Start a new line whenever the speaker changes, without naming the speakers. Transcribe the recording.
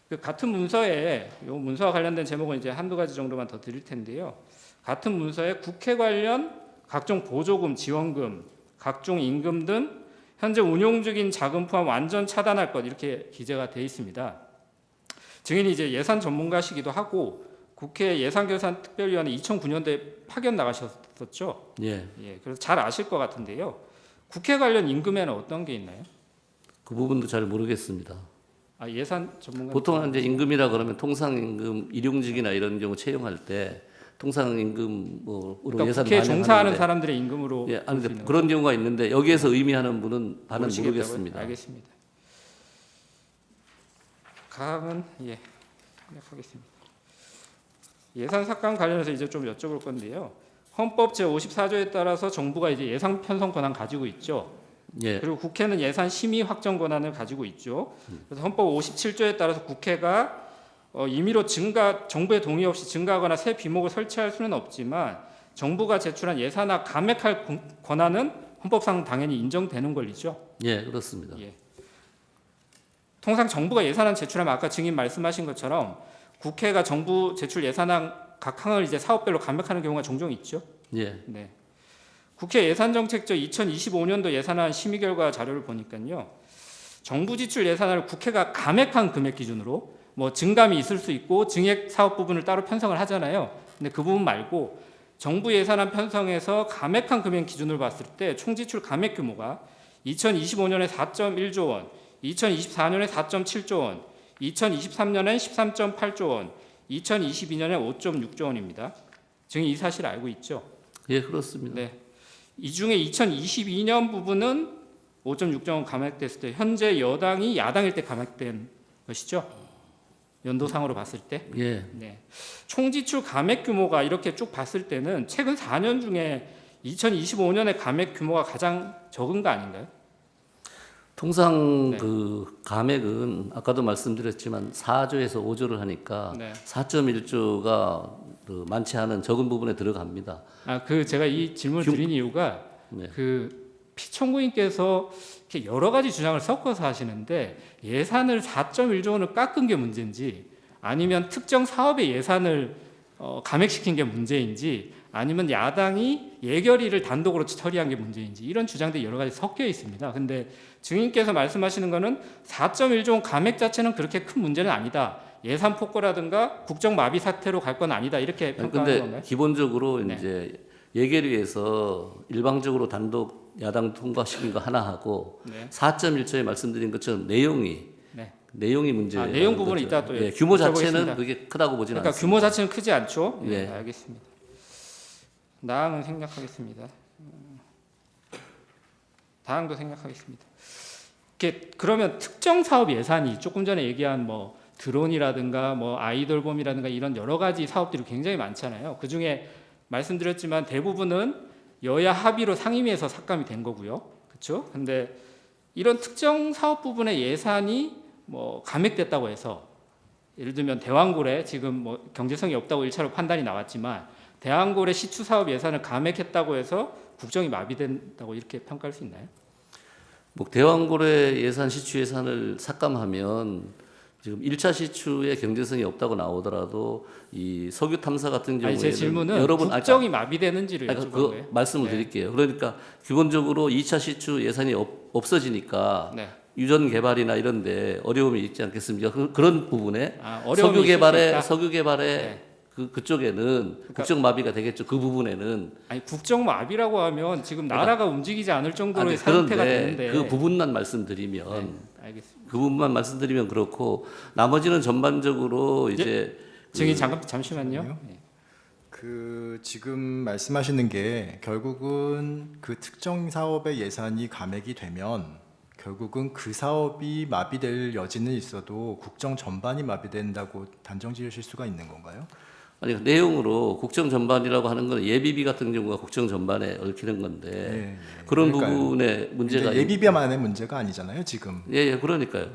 그 같은 문서에 요 문서와 관련된 제목은 이제 한두 가지 정도만 더 드릴 텐데요. 같은 문서에 국회 관련 각종 보조금, 지원금, 각종 임금 등 현재 운용 중인 자금 포함 완전 차단할 것 이렇게 기재가 되어 있습니다. 증인이 이제 예산 전문가시기도 하고 국회 예산결산특별위원회 2009년도에 파견 나가셨었죠.
예.
그래서 잘 아실 것 같은데요. 국회 관련 임금에는 어떤 게 있나요?
그 부분도 잘 모르겠습니다.
아, 예산 전문가
보통은 이제 임금이라 그러면 통상임금, 일용직이나 이런 경우 채용할 때 통상임금으로
그러니까
예산
국회에 종사하는
반영하는데
사람들의 임금으로
예, 아니,
볼 수 있는
그런 경우가 있는데 여기에서 의미하는 분은 반은
모르시겠다고요?
모르겠습니다.
알겠습니다. 다음은 생각하겠습니다. 예산 삭감 관련해서 이제 좀 여쭤볼 건데요. 헌법 제54조에 따라서 정부가 이제 예산 편성 권한 가지고 있죠.
예.
그리고 국회는 예산 심의 확정 권한을 가지고 있죠. 그래서 헌법 57조에 따라서 국회가 임의로 정부의 동의 없이 증가하거나 새 비목을 설치할 수는 없지만 정부가 제출한 예산안 감액할 권한은 헌법상 당연히 인정되는 권리죠.
예, 그렇습니다.
예. 통상 정부가 예산안 제출하면 아까 증인 말씀하신 것처럼 국회가 정부 제출 예산안 각 항을 이제 사업별로 감액하는 경우가 종종 있죠.
예.
네. 국회 예산정책조 2025년도 예산안 심의 결과 자료를 보니까요. 정부 지출 예산안을 국회가 감액한 금액 기준으로 뭐 증감이 있을 수 있고 증액 사업 부분을 따로 편성을 하잖아요. 근데 그 부분 말고 정부 예산안 편성에서 감액한 금액 기준으로 봤을 때 총 지출 감액 규모가 2025년에 4.1조 원, 2024년에 4.7조 원, 2023년엔 13.8조 원, 2022년에 5.6조 원입니다. 증인 이 사실 알고 있죠?
예, 그렇습니다.
네. 이 중에 2022년 부분은 5.6조 원 감액됐을 때 현재 여당이 야당일 때 감액된 것이죠. 연도상으로 봤을 때.
예.
네. 총 지출 감액 규모가 이렇게 쭉 봤을 때는 최근 4년 중에 2025년의 감액 규모가 가장 적은 거 아닌가요?
통상
네.
그 감액은 아까도 말씀드렸지만 4조에서 5조를 하니까
네.
4.1조가 그 많지 않은 적은 부분에 들어갑니다.
제가 이 질문을 드린 이유가
네.
피청구인께서 이렇게 여러 가지 주장을 섞어서 하시는데 예산을 4.1조 원을 깎은 게 문제인지 아니면 특정 사업의 예산을 감액시킨 게 문제인지 아니면 야당이 예결위를 단독으로 처리한 게 문제인지 이런 주장들이 여러 가지 섞여 있습니다. 근데 증인께서 말씀하시는 거는 4.1조 원 감액 자체는 그렇게 큰 문제는 아니다. 예산 폭거라든가 국정 마비 사태로 갈 건 아니다. 이렇게 평가하는
근데
건가요?
기본적으로
네.
이제 예결위에서 일방적으로 단독 야당 통과시킨 거 하나 하고
네.
4.1조에 말씀드린 것처럼 내용이 문제.
내용 부분은 이따 또
규모 자체는
여쭤보겠습니다.
그게 크다고 보지는
그러니까
않습니다.
규모 자체는 크지 않죠.
네.
알겠습니다. 나항은 생략하겠습니다. 다항도 생략하겠습니다. 그러면 특정 사업 예산이 조금 전에 얘기한 뭐 드론이라든가 뭐 아이돌봄이라든가 이런 여러 가지 사업들이 굉장히 많잖아요. 그 중에 말씀드렸지만 대부분은 여야 합의로 상임위에서 삭감이 된 거고요. 그렇죠? 근데 이런 특정 사업 부분의 예산이 뭐 감액됐다고 해서 예를 들면 대왕고래 지금 뭐 경제성이 없다고 1차로 판단이 나왔지만 대왕고래 시추 사업 예산을 감액했다고 해서 국정이 마비된다고 이렇게 평가할 수 있나요?
뭐 대왕고래 예산 시추 예산을 삭감하면 지금 1차 시추에 경제성이 없다고 나오더라도 이 석유 탐사 같은 경우에는
제 질문은
여러분
국정이 마비되는지를 여쭤본
그
거예요.
말씀을
네.
드릴게요. 그러니까 기본적으로 2차 시추 예산이 없어지니까
네.
유전 개발이나 이런데 어려움이 있지 않겠습니까? 그런 부분에
어려움이
석유
있을 수 있다.
석유 개발에
네.
그쪽에는 국정 마비가 되겠죠. 그 부분에는.
국정 마비라고 하면 지금 나라가 움직이지 않을 정도의
그런데
상태가 되는데
그 부분만 말씀드리면
알겠습니다.
그 부분만 말씀드리면 그렇고 나머지는 전반적으로 이제
증인 잠시만요.
그 지금 말씀하시는 게 결국은 그 특정 사업의 예산이 감액이 되면 결국은 그 사업이 마비될 여지는 있어도 국정 전반이 마비된다고 단정 지으실 수가 있는 건가요?
아니 내용으로 국정 전반이라고 하는 건 예비비 같은 경우가 국정 전반에 얽히는 건데 그런
그러니까요.
부분에 문제가
예비비만의 문제가 아니잖아요, 지금.
예, 그러니까요.